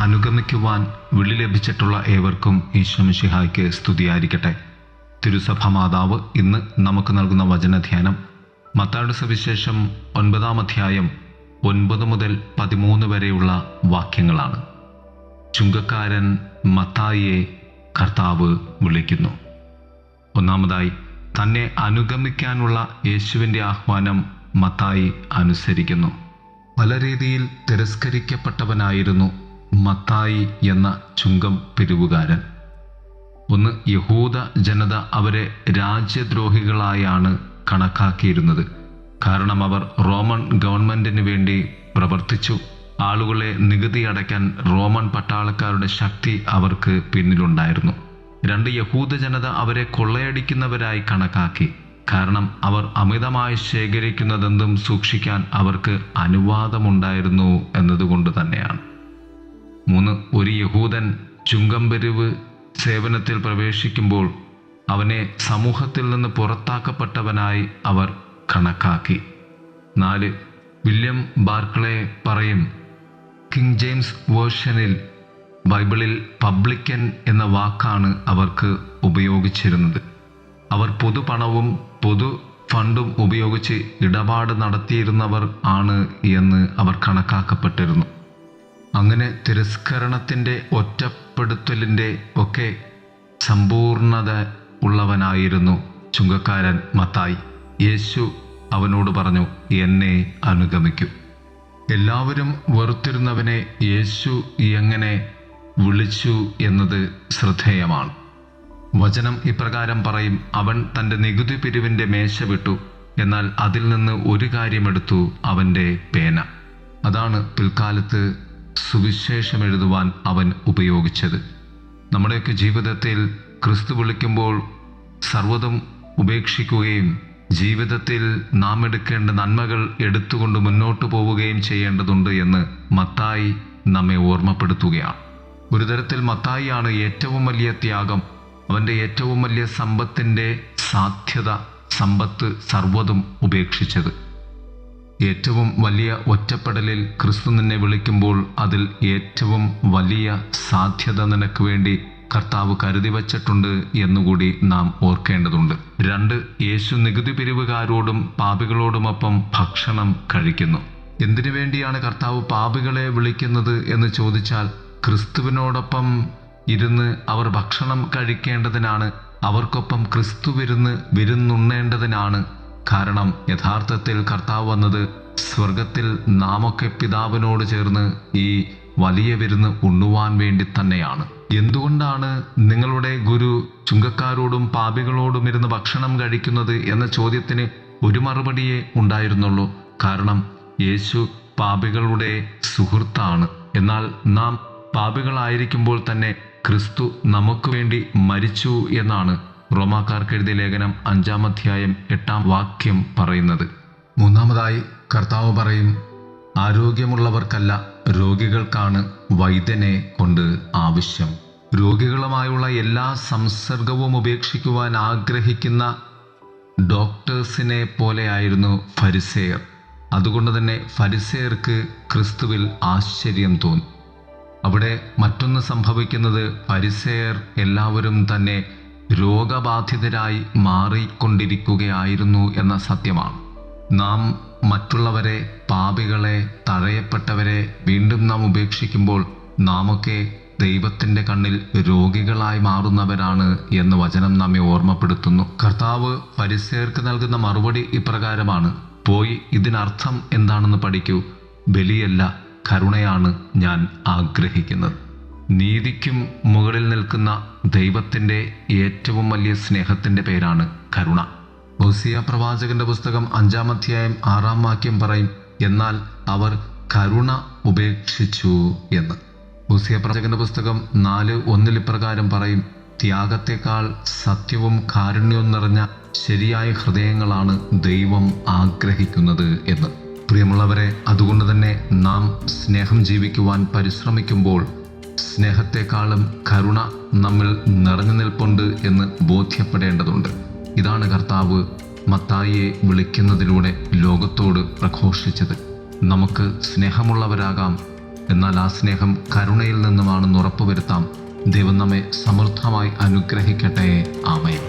അനുഗമിക്കുവാൻ വിളി ലഭിച്ചിട്ടുള്ള ഏവർക്കും ഈശോമിശിഹായ്ക്ക് സ്തുതിയായിരിക്കട്ടെ. തിരുസഭ മാതാവ് ഇന്ന് നമുക്ക് നൽകുന്ന വചനധ്യാനം മത്തായിയുടെ സുവിശേഷം 9-ാം അധ്യായം 9 മുതൽ 13 വരെയുള്ള വാക്യങ്ങളാണ്. ചുങ്കക്കാരൻ മത്തായിയെ കർത്താവ് വിളിക്കുന്നു. ഒന്നാമതായി, തന്നെ അനുഗമിക്കാനുള്ള യേശുവിൻ്റെ ആഹ്വാനം മത്തായി അനുസരിക്കുന്നു. പല രീതിയിൽ തിരസ്കരിക്കപ്പെട്ടവനായിരുന്നു മത്തായി എന്ന ചുങ്കം പിരിവുകാരൻ. ഒന്ന്, യഹൂദ ജനത അവരെ രാജ്യദ്രോഹികളായാണ് കണക്കാക്കിയിരുന്നത്. കാരണം അവർ റോമൻ ഗവൺമെൻറ്റിന് വേണ്ടി പ്രവർത്തിച്ചു. ആളുകളെ നികുതി അടയ്ക്കാൻ റോമൻ പട്ടാളക്കാരുടെ ശക്തി അവർക്ക് പിന്നിലുണ്ടായിരുന്നു. 2, യഹൂദ ജനത അവരെ കൊള്ളയടിക്കുന്നവരായി കണക്കാക്കി. കാരണം അവർ അമിതമായി ശേഖരിക്കുന്നതെന്തും സൂക്ഷിക്കാൻ അവർക്ക് അനുവാദമുണ്ടായിരുന്നു എന്നതുകൊണ്ട് തന്നെയാണ്. 3, ഒരു യഹൂദൻ ചുങ്കം പിരിവ് സേവനത്തിൽ പ്രവേശിക്കുമ്പോൾ അവനെ സമൂഹത്തിൽ നിന്ന് പുറത്താക്കപ്പെട്ടവനായി അവർ കണക്കാക്കി. 4, വില്യം ബാർക്ലേ പറയും, കിങ് ജെയിംസ് വേർഷനിൽ ബൈബിളിൽ പബ്ലിക്കൻ എന്ന വാക്കാണ് അവർക്ക് ഉപയോഗിച്ചിരുന്നത്. അവർ പൊതുപണവും പൊതു ഫണ്ടും ഉപയോഗിച്ച് ഇടപാട് നടത്തിയിരുന്നവർ ആണ് എന്ന് അവർ കണക്കാക്കപ്പെട്ടിരുന്നു. അങ്ങനെ തിരസ്കരണത്തിൻ്റെ, ഒറ്റപ്പെടുത്തലിൻ്റെ ഒക്കെ സമ്പൂർണത ഉള്ളവനായിരുന്നു ചുങ്കക്കാരൻ മത്തായി. യേശു അവനോട് പറഞ്ഞു, എന്നെ അനുഗമിക്കൂ. എല്ലാവരും വെറുത്തിരുന്നവനെ യേശു എങ്ങനെ വിളിച്ചു എന്നത് ശ്രദ്ധേയമാണ്. വചനം ഇപ്രകാരം പറയും, അവൻ തൻ്റെ നികുതി പിരിവിൻ്റെ മേശ വിട്ടു, എന്നാൽ അതിൽ നിന്ന് ഒരു കാര്യമെടുത്തു, അവൻ്റെ പേന. അതാണ് പിൽക്കാലത്ത് സുവിശേഷം എഴുതുവാൻ അവൻ ഉപയോഗിച്ചത്. നമ്മുടെയൊക്കെ ജീവിതത്തിൽ ക്രിസ്തു വിളിക്കുമ്പോൾ സർവ്വതും ഉപേക്ഷിക്കുകയും ജീവിതത്തിൽ നാം എടുക്കേണ്ട നന്മകൾ എടുത്തുകൊണ്ട് മുന്നോട്ട് പോവുകയും ചെയ്യേണ്ടതുണ്ട് എന്ന് മത്തായി നമ്മെ ഓർമ്മപ്പെടുത്തുകയാണ്. ഒരു തരത്തിൽ മത്തായിയാണ് ഏറ്റവും വലിയ ത്യാഗം, അവൻ്റെ ഏറ്റവും വലിയ സമ്പത്തിൻ്റെ സാധ്യത, സമ്പത്ത് സർവ്വതും ഉപേക്ഷിച്ചത്. ഏറ്റവും വലിയ ഒറ്റപ്പെടലിൽ ക്രിസ്തു നിന്നെ വിളിക്കുമ്പോൾ അതിൽ ഏറ്റവും വലിയ സാധ്യത നിനക്ക് വേണ്ടി കർത്താവ് കരുതി വച്ചിട്ടുണ്ട് എന്നുകൂടി നാം ഓർക്കേണ്ടതുണ്ട്. 2, യേശു നികുതി പിരിവുകാരോടും പാപികളോടുമൊപ്പം ഭക്ഷണം കഴിക്കുന്നു. എന്തിനു വേണ്ടിയാണ് കർത്താവ് പാപികളെ വിളിക്കുന്നത് എന്ന് ചോദിച്ചാൽ, ക്രിസ്തുവിനോടൊപ്പം ഇരുന്ന് അവർ ഭക്ഷണം കഴിക്കേണ്ടതിനാണ്. അവർക്കൊപ്പം ക്രിസ്തു വിരുന്നുണ്ണേണ്ടതിനാണ്. കാരണം യഥാർത്ഥത്തിൽ കർത്താവ് വന്നത് സ്വർഗത്തിൽ നാമൊക്കെ പിതാവിനോട് ചേർന്ന് ഈ വലിയ വിരുന്ന് ഉണ്ണുവാൻ വേണ്ടി തന്നെയാണ്. എന്തുകൊണ്ടാണ് നിങ്ങളുടെ ഗുരു ചുങ്കക്കാരോടും പാപികളോടും ഇരുന്ന് ഭക്ഷണം കഴിക്കുന്നത് എന്ന ചോദ്യത്തിന് ഒരു മറുപടിയേ ഉണ്ടായിരുന്നുള്ളൂ. കാരണം യേശു പാപികളുടെ സുഹൃത്താണ്. എന്നാൽ നാം പാപികളായിരിക്കുമ്പോൾ തന്നെ ക്രിസ്തു നമുക്ക് വേണ്ടി മരിച്ചു എന്നാണ് റോമാക്കാർക്ക് എഴുതിയ ലേഖനം 5-ാം അധ്യായം 8-ാം വാക്യം പറയുന്നത്. 3-മതായി കർത്താവ് പറയും, ആരോഗ്യമുള്ളവർക്കല്ല രോഗികൾക്കാണ് വൈദ്യനെ കൊണ്ട് ആവശ്യം. രോഗികളുമായുള്ള എല്ലാ സംസർഗവും ഉപേക്ഷിക്കുവാൻ ആഗ്രഹിക്കുന്ന ഡോക്ടേഴ്സിനെ പോലെയായിരുന്നു ഫരിസേയർ. അതുകൊണ്ട് തന്നെ ഫരിസേയർക്ക് ക്രിസ്തുവിൽ ആശ്ചര്യം തോന്നി. അവിടെ മറ്റൊന്ന് സംഭവിക്കുന്നത്, ഫരിസേയർ എല്ലാവരും തന്നെ രോഗബാധിതരായി മാറിക്കൊണ്ടിരിക്കുകയായിരുന്നു എന്ന സത്യമാണ്. നാം മറ്റുള്ളവരെ, പാപികളെ, തഴയപ്പെട്ടവരെ വീണ്ടും നാം ഉപേക്ഷിക്കുമ്പോൾ നാമൊക്കെ ദൈവത്തിൻ്റെ കണ്ണിൽ രോഗികളായി മാറുന്നവരാണ് എന്ന് വചനം നമ്മെ ഓർമ്മപ്പെടുത്തുന്നു. കർത്താവ് ഫരിസേയർക്ക് നൽകുന്ന മറുപടി ഇപ്രകാരമാണ്, പോയി ഇതിനർത്ഥം എന്താണെന്ന് പഠിക്കൂ. ബലിയല്ല, കരുണയാണ് ഞാൻ ആഗ്രഹിക്കുന്നത്. നീതിക്കും മുകളിൽ നിൽക്കുന്ന ദൈവത്തിൻ്റെ ഏറ്റവും വലിയ സ്നേഹത്തിൻ്റെ പേരാണ് കരുണ. ഹോസിയ പ്രവാചകന്റെ പുസ്തകം 5-ാം അധ്യായം 6-ാം വാക്യം പറയും, എന്നാൽ അവർ കരുണ ഉപേക്ഷിച്ചു എന്ന്. ഹോസിയ പ്രവാചകന്റെ പുസ്തകം 4:1 ഇപ്രകാരം പറയും, ത്യാഗത്തെക്കാൾ സത്യവും കാരുണ്യവും നിറഞ്ഞ ശരിയായ ഹൃദയങ്ങളാണ് ദൈവം ആഗ്രഹിക്കുന്നത് എന്ന്. പ്രിയമുള്ളവരെ, അതുകൊണ്ട് തന്നെ നാം സ്നേഹം ജീവിക്കുവാൻ പരിശ്രമിക്കുമ്പോൾ സ്നേഹത്തെക്കാളും കരുണ നമ്മിൽ നിറഞ്ഞു നിൽപ്പുണ്ട് എന്ന് ബോധ്യപ്പെടേണ്ടതുണ്ട്. ഇതാണ് കർത്താവ് മത്തായിയെ വിളിക്കുന്നതിലൂടെ ലോകത്തോട് പ്രഘോഷിച്ചത്. നമുക്ക് സ്നേഹമുള്ളവരാകാം, എന്നാൽ ആ സ്നേഹം കരുണയിൽ നിന്നുമാണെന്ന് ഉറപ്പുവരുത്താം. ദൈവം നമ്മെ സമൃദ്ധമായി അനുഗ്രഹിക്കട്ടെ. ആമേൻ.